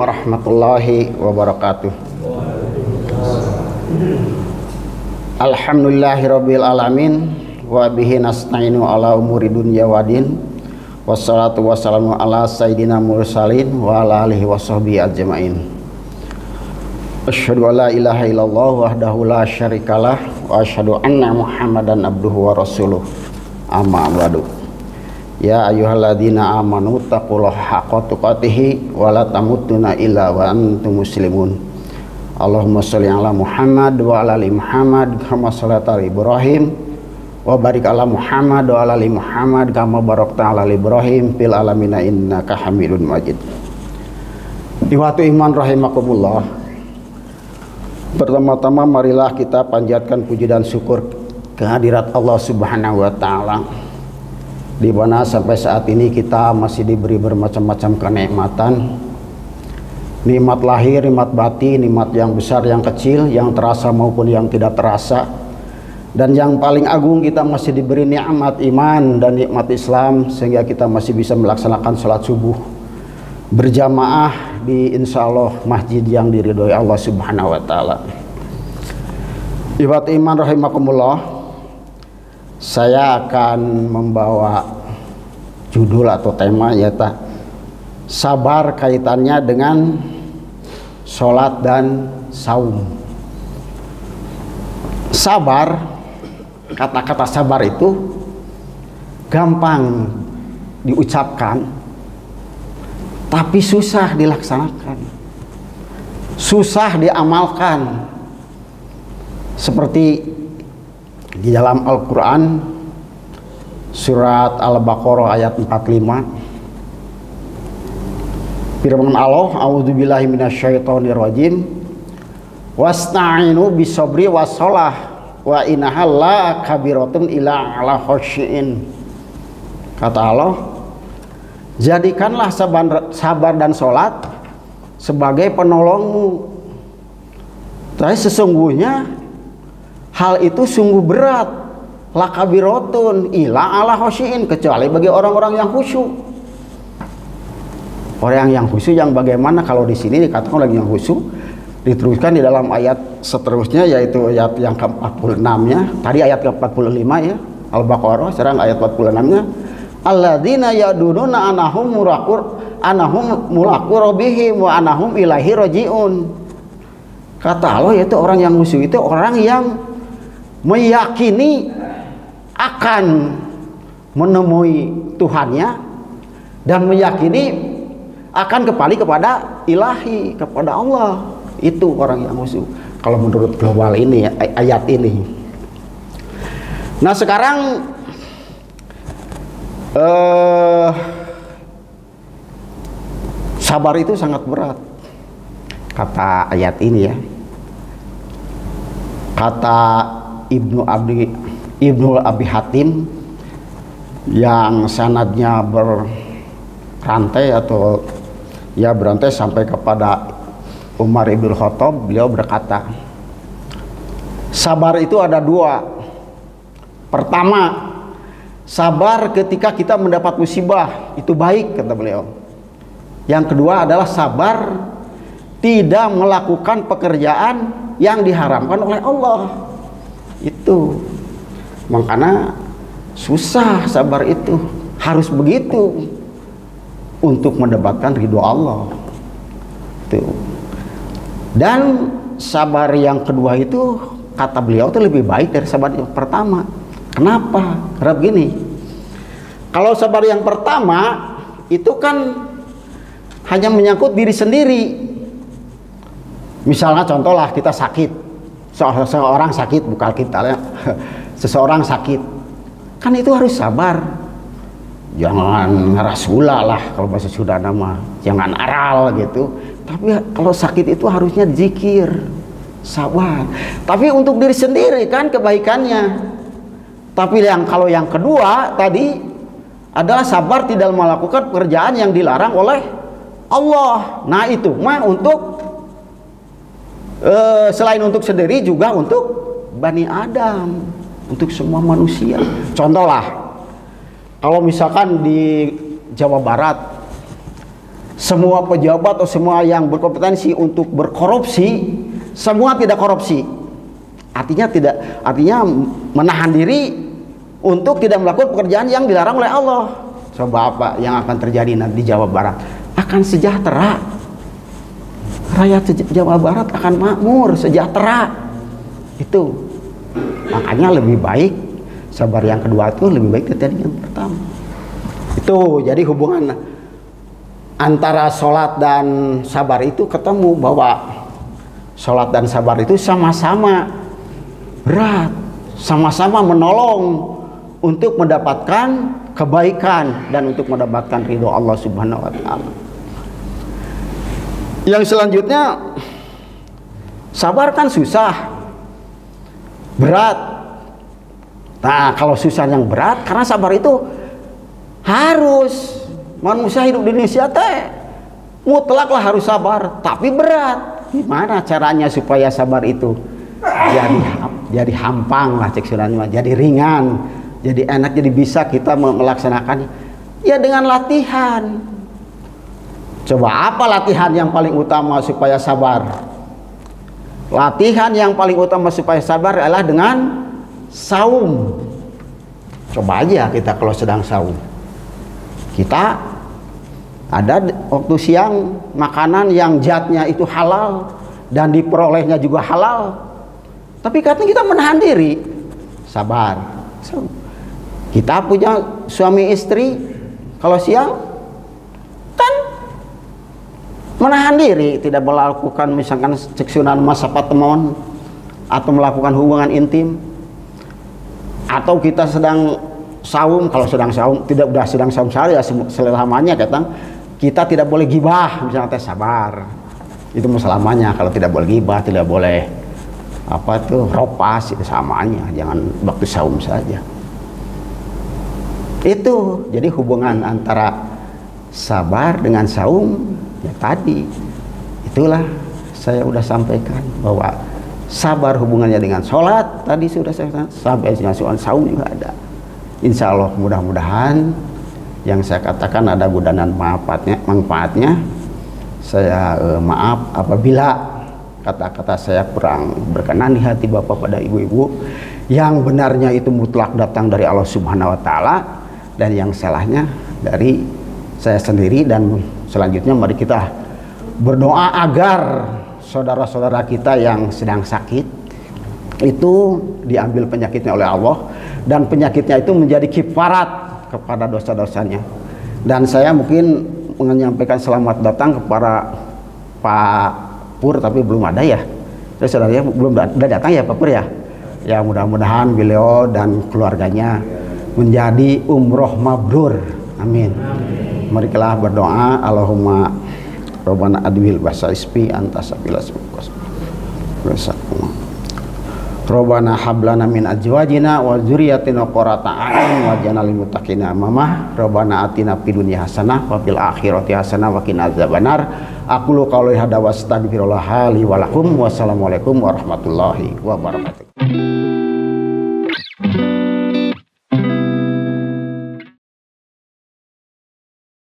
warahmatullahi wabarakatuh. Alhamdulillahirabbil alamin wa bihi nasta'inu ala umuri dunya waddin. Wassalatu wassalamu ala sayyidina mursalin wa ala alihi washabbihi ajmain. Asyhadu an la ilaha illallah wahdahu la syarikalah wa asyhadu anna Muhammadan abduhu wa rasuluh. Amma ba'du. Ya ayyuhalladzina amanu taqullaha haqqa tuqatih wa la tamutunna illa wa antum muslimun. Allahumma shalli ala Muhammad wa ala ali Muhammad kama shallaita ala Ibrahim wa barik ala Muhammad wa ala ali Muhammad kama barakta ala Ibrahim fil alamin innaka Hamidun Majid. Ikhwatu iman rahimakumullah. Pertama-tama marilah kita panjatkan puji dan syukur kehadirat Allah Subhanahu wa taala, di mana sampai saat ini kita masih diberi bermacam-macam kenikmatan, nikmat lahir, nikmat batin, nikmat yang besar, yang kecil, yang terasa maupun yang tidak terasa. Dan yang paling agung, kita masih diberi nikmat iman dan nikmat Islam, sehingga kita masih bisa melaksanakan sholat subuh berjamaah di insya Allah masjid yang diridhoi Allah Subhanahu wa taala. Ikhwat iman rahimakumullah, saya akan membawa judul atau tema yaitu sabar, kaitannya dengan sholat dan saum. Sabar, kata-kata sabar itu gampang diucapkan, tapi susah dilaksanakan, susah diamalkan. Seperti di dalam Al-Quran surat Al-Baqarah ayat 45, firman Allah, a'udzubillahi minasyaitonirrajim, wasta'inu bisabri wassalah wa innaha la kabiratun illa 'ala khashiin. Kata Allah, jadikanlah sabar dan sholat sebagai penolongmu. Tapi sesungguhnya hal itu sungguh berat, lakabiratun ila ala khosyin, kecuali bagi orang-orang yang khusyuk. Orang yang khusyuk yang bagaimana? Kalau di sini dikatakan orang yang khusyuk, diteruskan di dalam ayat seterusnya, yaitu ayat yang ke-46-nya. Tadi ayat ke-45 ya, Al-Baqarah, sekarang ayat 46-nya. Alladzina yadununa anahum mulaqur rabbihim wa anahum ilaihi rajiun. Kata Allah, yaitu orang yang khusyuk itu orang yang meyakini akan menemui Tuhannya dan meyakini akan kembali kepada ilahi, kepada Allah. Itu orang yang khusyuk kalau menurut global ini, ayat ini. Nah sekarang sabar itu sangat berat, kata ayat ini ya. Kata Ibnu Abi Hatim yang sanadnya berantai atau ya berantai sampai kepada Umar ibn Khattab, beliau berkata, sabar itu ada dua. Pertama, sabar ketika kita mendapat musibah, itu baik, kata beliau. Yang kedua adalah sabar tidak melakukan pekerjaan yang diharamkan oleh Allah. Itu makanya susah sabar itu, harus begitu untuk mendapatkan ridho Allah. Tuh. Dan sabar yang kedua itu kata beliau itu lebih baik dari sabar yang pertama. Kenapa? Karena begini, kalau sabar yang pertama itu kan hanya menyangkut diri sendiri. Misalnya contohlah kita sakit, seseorang sakit, bukan kita ya, seseorang sakit, kan itu harus sabar. Jangan ngeras gula lah kalau bahasa Sunda nama, jangan aral gitu. Tapi kalau sakit itu harusnya zikir, sabar. Tapi untuk diri sendiri kan kebaikannya. Tapi kalau yang kedua tadi adalah sabar tidak melakukan pekerjaan yang dilarang oleh Allah. Nah itu mah untuk selain untuk sendiri juga untuk Bani Adam, untuk semua manusia. Contohlah, kalau misalkan di Jawa Barat semua pejabat atau semua yang berkompetensi untuk berkorupsi, semua tidak korupsi. Artinya menahan diri untuk tidak melakukan pekerjaan yang dilarang oleh Allah. Coba apa yang akan terjadi nanti di Jawa Barat? Akan sejahtera. Rakyat Jawa Barat akan makmur, sejahtera. Itu. Makanya lebih baik sabar yang kedua itu lebih baik dari yang pertama. Itu jadi hubungan antara sholat dan sabar itu ketemu, bahwa sholat dan sabar itu sama-sama berat, sama-sama menolong untuk mendapatkan kebaikan dan untuk mendapatkan ridho Allah Subhanahu wa Ta'ala. Yang selanjutnya, sabar kan susah, berat. Nah, kalau susah yang berat, karena sabar itu harus, manusia hidup di Indonesia teh mutlaklah harus sabar, tapi berat. Gimana caranya supaya sabar itu jadi hampang lah, cek sunannya, jadi ringan, jadi enak, jadi bisa kita melaksanakannya? Ya dengan latihan. Coba apa latihan yang paling utama supaya sabar? Latihan yang paling utama supaya sabar adalah dengan saum. Coba aja kita kalau sedang saum, kita ada waktu siang makanan yang zatnya itu halal dan diperolehnya juga halal, tapi katanya kita menahan diri, sabar. Kita punya suami istri, kalau siang kan menahan diri, tidak melakukan misalkan seksualan masa patemon atau melakukan hubungan intim. Atau kita sedang saum, kalau sedang saum, tidak udah sedang saum ya selamanya kita tidak boleh gibah, misalnya sabar. Itu selamanya, kalau tidak boleh gibah, tidak boleh ropas, itu samanya, jangan waktu saum saja. Itu jadi hubungan antara sabar dengan saum ya tadi. Itulah saya udah sampaikan bahwa sabar hubungannya dengan sholat tadi sudah saya katakan, sampai dengan saum juga ada. Insya Allah mudah-mudahan yang saya katakan ada gudang manfaatnya. Saya maaf apabila kata-kata saya kurang berkenan di hati Bapak pada ibu-ibu. Yang benarnya itu mutlak datang dari Allah Subhanahu wa Ta'ala, dan yang salahnya dari saya sendiri. Dan selanjutnya mari kita berdoa agar saudara-saudara kita yang sedang sakit itu diambil penyakitnya oleh Allah, dan penyakitnya itu menjadi kifarat kepada dosa-dosanya. Dan saya mungkin menyampaikan selamat datang kepada Pak Pur, tapi belum ada ya. Saudaranya belum datang ya Pak Pur ya. Ya mudah-mudahan beliau dan keluarganya menjadi umroh mabrur. Amin. Marilah berdoa. Allahumma Rabbana adwil basa ispi antasabila sebukos. Rabbana hablana min azwajina wa dzurriyyatina qurrata a'yun waj'alna lil muttaqina imama. Rabbana atina fid dunya hasanah wa fil akhirati hasanah wa qina adzabannar. Aqulu qouli hadza wa astaghfirullah li wa lakum. Wassalamualaikum warahmatullahi wabarakatuh.